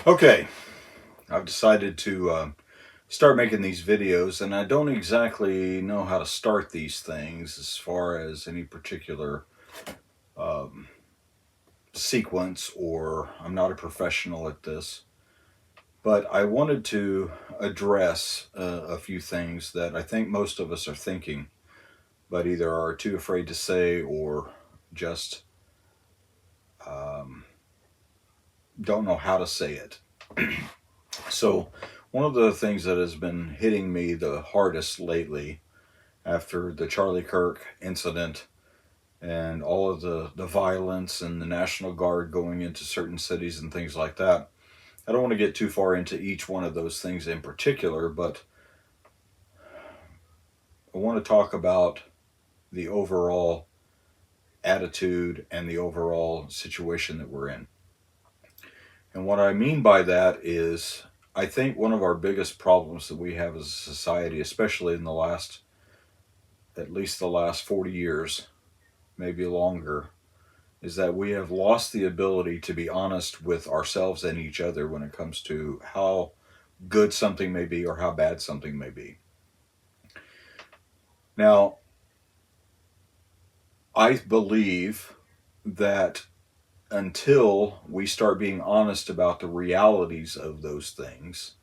Okay, I've decided to start making these videos, and I don't exactly know how to start these things as far as any particular um, sequence, or I'm not a professional at this. But I wanted to address a few things that I think most of us are thinking, but either are too afraid to say or just um, don't know how to say it. So, one of the things that has been hitting me the hardest lately after the Charlie Kirk incident and all of the violence and the National Guard going into certain cities and things like that. I don't want to get too far into each one of those things in particular, but I want to talk about the overall attitude and the overall situation that we're in. And what I mean by that is, I think one of our biggest problems that we have as a society, especially in at least the last 40 years, maybe longer, is that we have lost the ability to be honest with ourselves and each other when it comes to how good something may be or how bad something may be. Now, I believe that until we start being honest about the realities of those things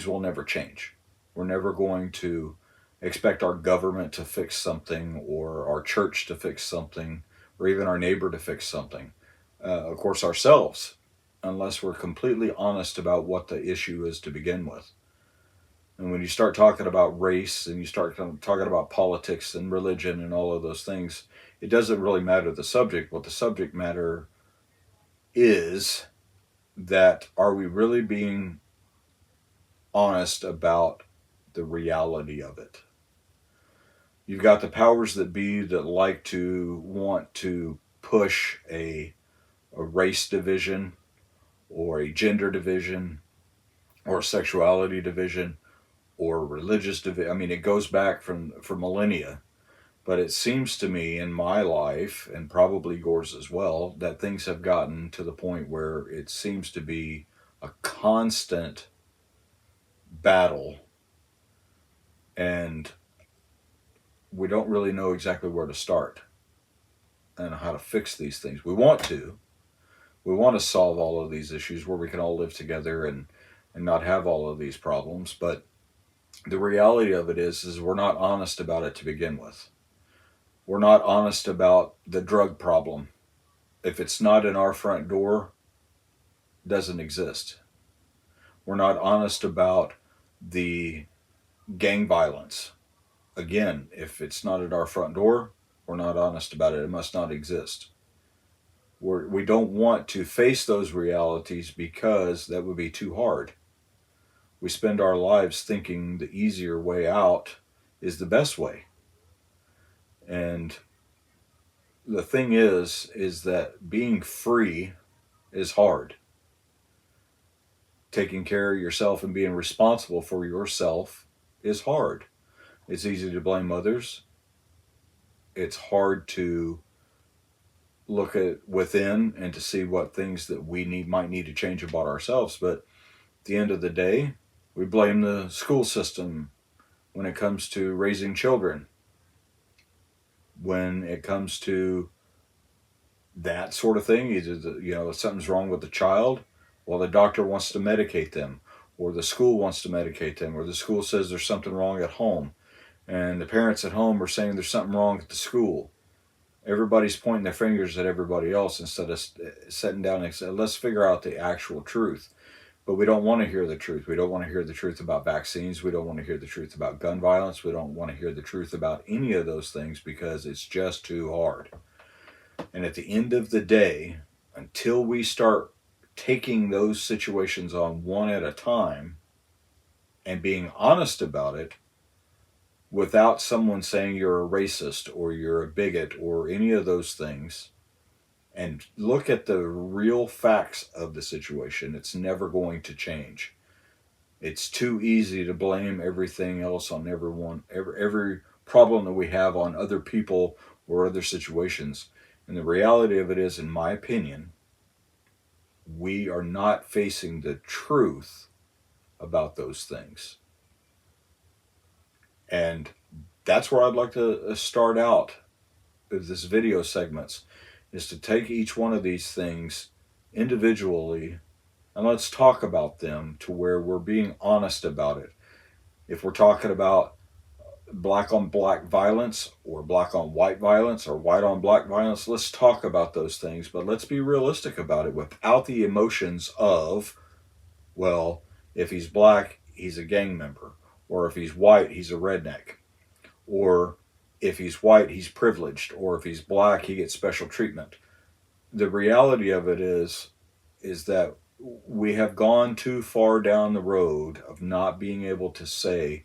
will never change. We're never going to expect our government to fix something or our church to fix something or even our neighbor to fix something. Of course, ourselves, unless we're completely honest about what the issue is to begin with. And when you start talking about race and you start talking about politics and religion and all of those things, it doesn't really matter the subject. What the subject matter is that are we really being honest about the reality of it? You've got the powers that be that like to want to push a race division or a gender division or a sexuality division or religious division. I mean, it goes back for millennia. But it seems to me in my life, and probably yours as well, that things have gotten to the point where it seems to be a constant battle, and we don't really know exactly where to start and how to fix these things. We want to solve all of these issues where we can all live together and not have all of these problems. But the reality of it is we're not honest about it to begin with. We're not honest about the drug problem. If it's not in our front door, it doesn't exist. We're not honest about the gang violence. Again, if it's not at our front door, we're not honest about it. It must not exist. We don't want to face those realities because that would be too hard. We spend our lives thinking the easier way out is the best way. And the thing is that being free is hard. Taking care of yourself and being responsible for yourself is hard. It's easy to blame others. It's hard to look at within and to see what things that we might need to change about ourselves. But at the end of the day, we blame the school system when it comes to raising children. When it comes to that sort of thing, either something's wrong with the child, well, the doctor wants to medicate them, or the school wants to medicate them, or the school says there's something wrong at home, and the parents at home are saying there's something wrong at the school. Everybody's pointing their fingers at everybody else instead of sitting down and saying, let's figure out the actual truth. But we don't want to hear the truth. We don't want to hear the truth about vaccines. We don't want to hear the truth about gun violence. We don't want to hear the truth about any of those things because it's just too hard. And at the end of the day, until we start taking those situations on one at a time and being honest about it, without someone saying you're a racist or you're a bigot or any of those things, and look at the real facts of the situation, it's never going to change. It's too easy to blame everything else on everyone, every problem that we have on other people or other situations. And the reality of it is, in my opinion, we are not facing the truth about those things. And that's where I'd like to start out with this video segments, is to take each one of these things individually and let's talk about them to where we're being honest about it. If we're talking about black on black violence or black on white violence or white on black violence, let's talk about those things, but let's be realistic about it without the emotions of, well, if he's black, he's a gang member, or if he's white, he's a redneck, or if he's white, he's privileged, or if he's black, he gets special treatment. The reality of it is that we have gone too far down the road of not being able to say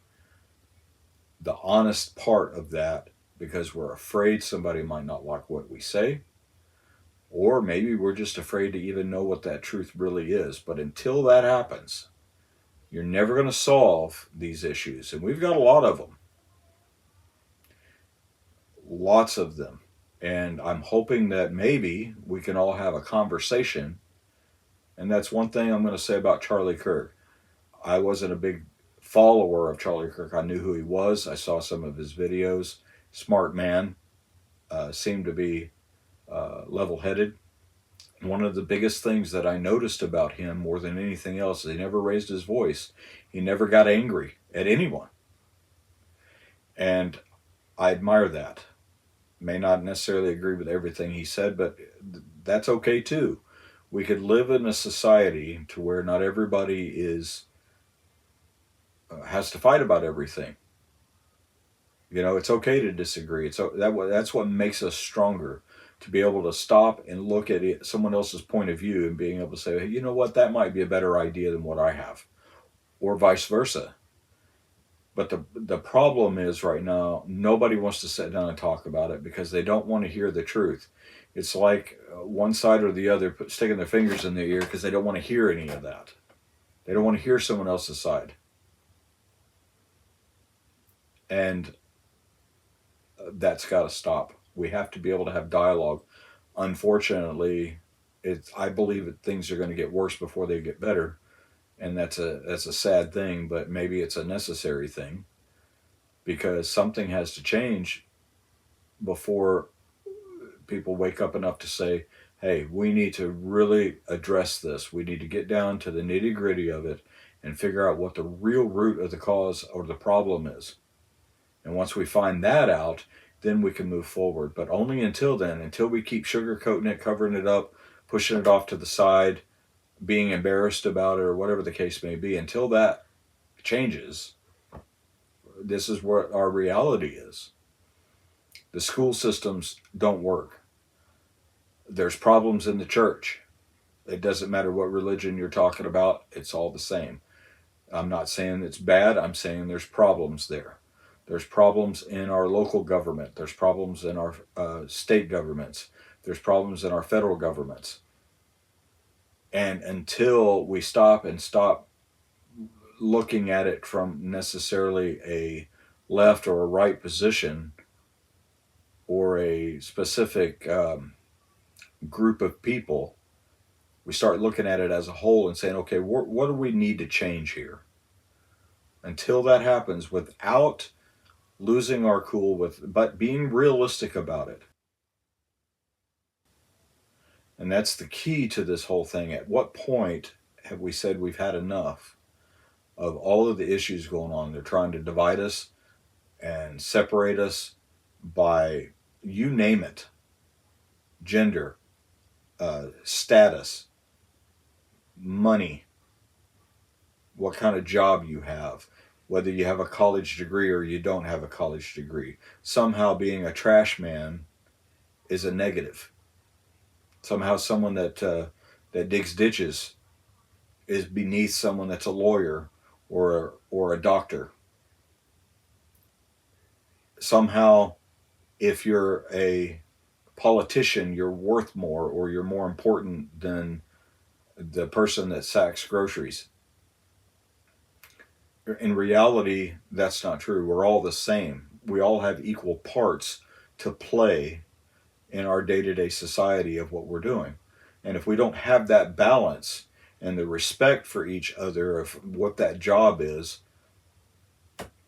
the honest part of that because we're afraid somebody might not like what we say, or maybe we're just afraid to even know what that truth really is. But until that happens, you're never going to solve these issues. And we've got a lot of them. Lots of them. And I'm hoping that maybe we can all have a conversation. And that's one thing I'm going to say about Charlie Kirk. I wasn't a big follower of Charlie Kirk. I knew who he was. I saw some of his videos. Smart man. Seemed to be level-headed. One of the biggest things that I noticed about him more than anything else is he never raised his voice. He never got angry at anyone. And I admire that. May not necessarily agree with everything he said, but that's okay too. We could live in a society to where not everybody has to fight about everything. You know, it's okay to disagree. That's what makes us stronger, to be able to stop and look at it, someone else's point of view, and being able to say, hey, you know what, that might be a better idea than what I have, or vice versa. But the problem is right now, nobody wants to sit down and talk about it because they don't want to hear the truth. It's like one side or the other sticking their fingers in their ear because they don't want to hear any of that. They don't want to hear someone else's side. And that's got to stop. We have to be able to have dialogue. Unfortunately, I believe that things are going to get worse before they get better. And that's a sad thing, but maybe it's a necessary thing, because something has to change before people wake up enough to say, hey, we need to really address this. We need to get down to the nitty-gritty of it and figure out what the real root of the cause or the problem is. And once we find that out, then we can move forward. But only until then, until we keep sugarcoating it, covering it up, pushing it off to the side, being embarrassed about it, or whatever the case may be, until that changes, this is what our reality is. The school systems don't work. There's problems in the church. It doesn't matter what religion you're talking about, it's all the same. I'm not saying it's bad, I'm saying there's problems there. There's problems in our local government. There's problems in our state governments. There's problems in our federal governments. And until we stop looking at it from necessarily a left or a right position or a specific group of people, we start looking at it as a whole and saying, okay, what do we need to change here? Until that happens, without losing our cool, but being realistic about it. And that's the key to this whole thing. At what point have we said we've had enough of all of the issues going on? They're trying to divide us and separate us by, you name it, gender, status, money, what kind of job you have, whether you have a college degree or you don't have a college degree. Somehow being a trash man is a negative. Somehow someone that digs ditches is beneath someone that's a lawyer or a doctor. Somehow, if you're a politician, you're worth more, or you're more important than the person that sacks groceries. In reality, that's not true. We're all the same. We all have equal parts to play in our day-to-day society of what we're doing. And if we don't have that balance and the respect for each other of what that job is,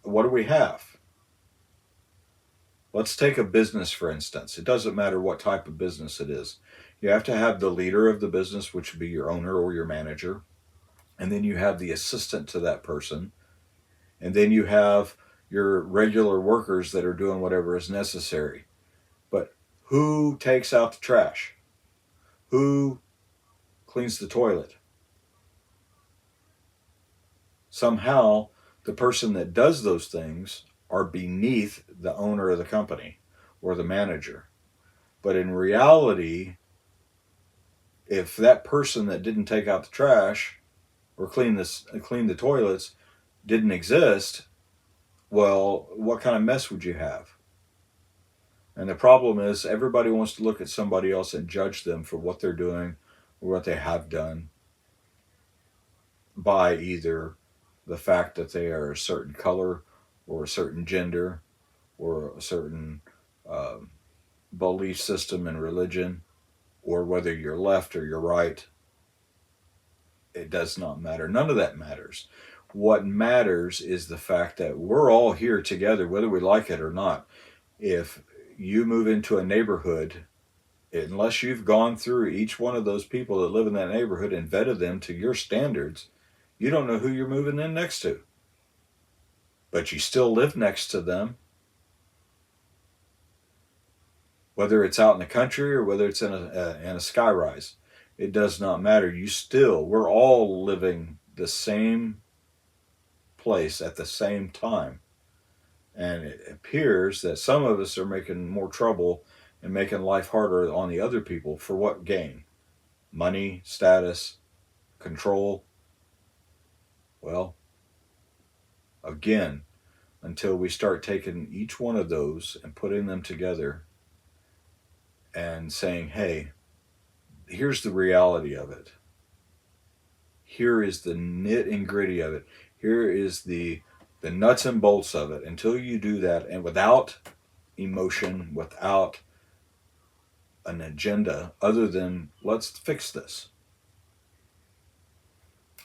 what do we have? Let's take a business, for instance. It doesn't matter what type of business it is. You have to have the leader of the business, which would be your owner or your manager. And then you have the assistant to that person. And then you have your regular workers that are doing whatever is necessary. But who takes out the trash? Who cleans the toilet? Somehow, the person that does those things are beneath the owner of the company or the manager. But in reality, if that person that didn't take out the trash or clean the toilets didn't exist, well, what kind of mess would you have? And the problem is everybody wants to look at somebody else and judge them for what they're doing or what they have done by either the fact that they are a certain color or a certain gender or a certain belief system and religion, or whether you're left or you're right. It does not matter. None of that matters. What matters is the fact that we're all here together, whether we like it or not. If you move into a neighborhood, unless you've gone through each one of those people that live in that neighborhood and vetted them to your standards, you don't know who you're moving in next to. But you still live next to them. Whether it's out in the country or whether it's in a skyrise, it does not matter. We're all living the same place at the same time. And it appears that some of us are making more trouble and making life harder on the other people for what gain? Money, status, control. Well, again, until we start taking each one of those and putting them together and saying, hey, here's the reality of it. Here is the nit and gritty of it. Here is the nuts and bolts of it. Until you do that, and without emotion, without an agenda other than let's fix this,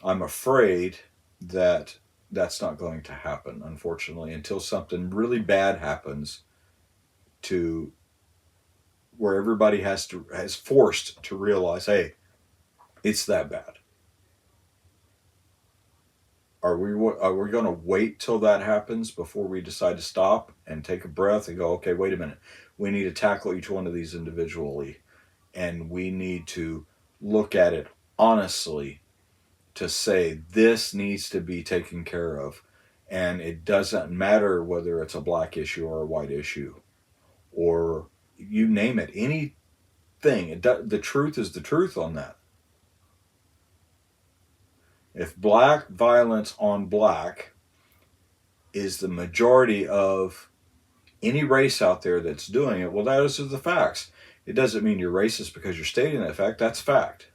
I'm afraid that that's not going to happen, unfortunately, until something really bad happens to where everybody has forced to realize, hey, it's that bad. Are we going to wait till that happens before we decide to stop and take a breath and go, okay, wait a minute. We need to tackle each one of these individually, and we need to look at it honestly to say this needs to be taken care of. And it doesn't matter whether it's a black issue or a white issue or you name it, anything. The truth is the truth on that. If black violence on black is the majority of any race out there that's doing it, well, those are the facts. It doesn't mean you're racist because you're stating that fact. That's fact.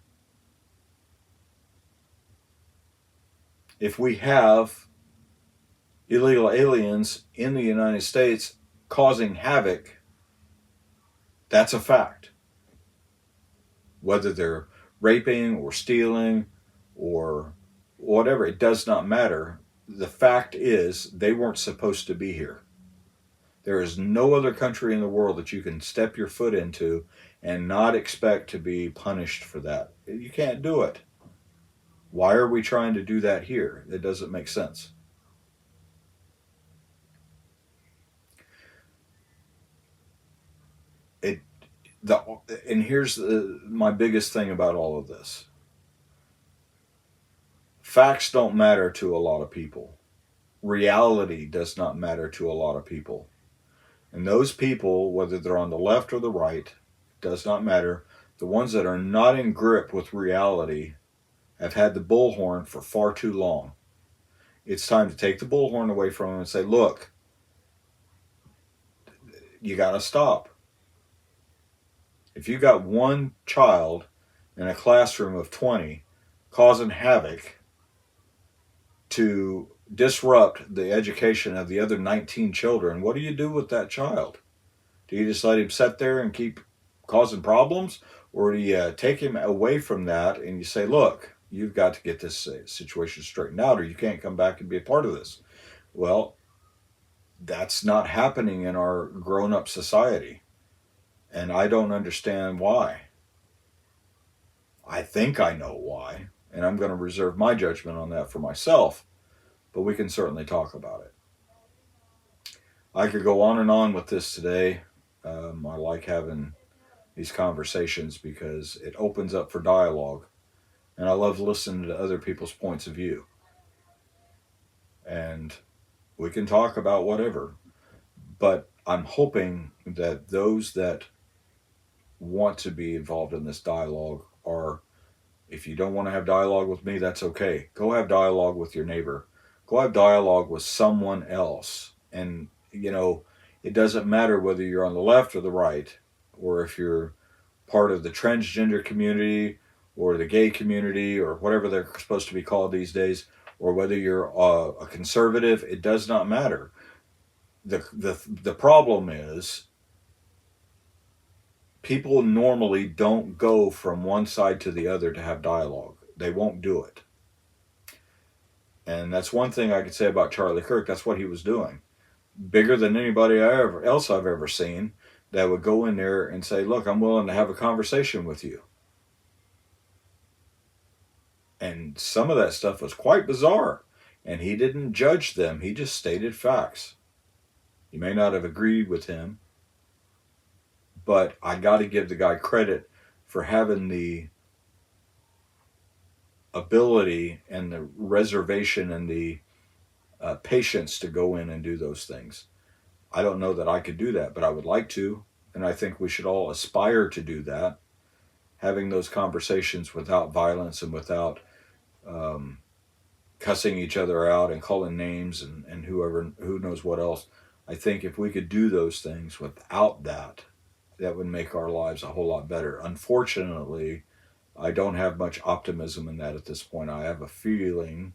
If we have illegal aliens in the United States causing havoc, that's a fact. Whether they're raping or stealing or whatever, it does not matter. The fact is they weren't supposed to be here. There is no other country in the world that you can step your foot into and not expect to be punished for that. You can't do it. Why are we trying to do that here? It doesn't make sense. And here's my biggest thing about all of this. Facts don't matter to a lot of people. Reality does not matter to a lot of people. And those people, whether they're on the left or the right, does not matter. The ones that are not in grip with reality have had the bullhorn for far too long. It's time to take the bullhorn away from them and say, look, you got to stop. If you got one child in a classroom of 20 causing havoc to disrupt the education of the other 19 children, what do you do with that child? Do you just let him sit there and keep causing problems? Or do you take him away from that and you say, look, you've got to get this situation straightened out or you can't come back and be a part of this? Well, that's not happening in our grown up society. And I don't understand why. I think I know why. And I'm going to reserve my judgment on that for myself. But we can certainly talk about it. I could go on and on with this today. I like having these conversations because it opens up for dialogue. And I love listening to other people's points of view. And we can talk about whatever. But I'm hoping that those that want to be involved in this dialogue are, if you don't want to have dialogue with me, that's okay. Go have dialogue with your neighbor. Go have dialogue with someone else. And, it doesn't matter whether you're on the left or the right, or if you're part of the transgender community or the gay community or whatever they're supposed to be called these days, or whether you're a conservative, it does not matter. The problem is people normally don't go from one side to the other to have dialogue. They won't do it. And that's one thing I could say about Charlie Kirk. That's what he was doing. Bigger than anybody else I've ever seen that would go in there and say, look, I'm willing to have a conversation with you. And some of that stuff was quite bizarre. And he didn't judge them. He just stated facts. You may not have agreed with him, but I got to give the guy credit for having the ability and the reservation and the patience to go in and do those things. I don't know that I could do that, but I would like to. And I think we should all aspire to do that. Having those conversations without violence and without cussing each other out and calling names and who knows what else. I think if we could do those things without that, that would make our lives a whole lot better. Unfortunately, I don't have much optimism in that at this point. I have a feeling,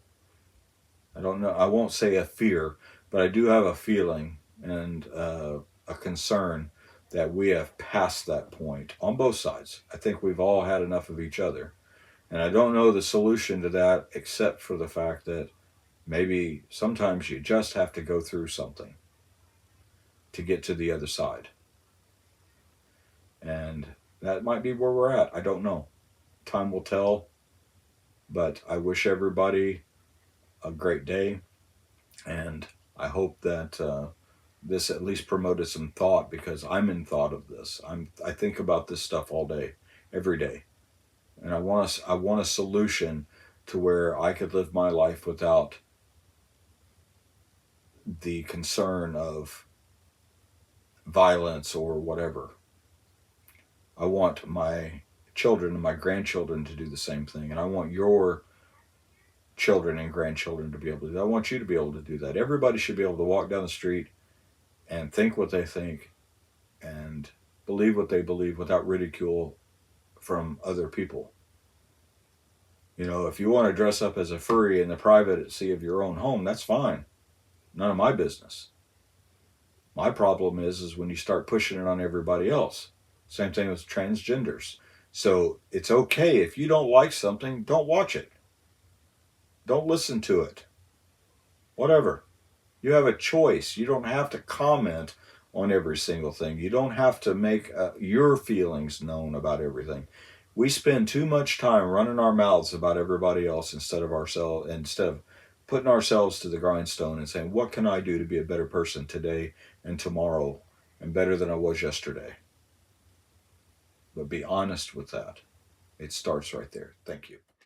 I don't know, I won't say a fear, but I do have a feeling and a concern that we have passed that point on both sides. I think we've all had enough of each other. And I don't know the solution to that except for the fact that maybe sometimes you just have to go through something to get to the other side. And that might be where we're at. I don't know. Time will tell. But I wish everybody a great day. And I hope that this at least promoted some thought, because I'm in thought of this. I think about this stuff all day, every day. And I want a solution to where I could live my life without the concern of violence or whatever. I want my children and my grandchildren to do the same thing. And I want your children and grandchildren to be able to do that. I want you to be able to do that. Everybody should be able to walk down the street and think what they think and believe what they believe without ridicule from other people. If you want to dress up as a furry in the privacy of your own home, that's fine. None of my business. My problem is when you start pushing it on everybody else. Same thing with transgenders. So it's okay if you don't like something, don't watch it. Don't listen to it. Whatever. You have a choice. You don't have to comment on every single thing. You don't have to make your feelings known about everything. We spend too much time running our mouths about everybody else instead of putting ourselves to the grindstone and saying, what can I do to be a better person today and tomorrow and better than I was yesterday? But be honest with that. It starts right there. Thank you.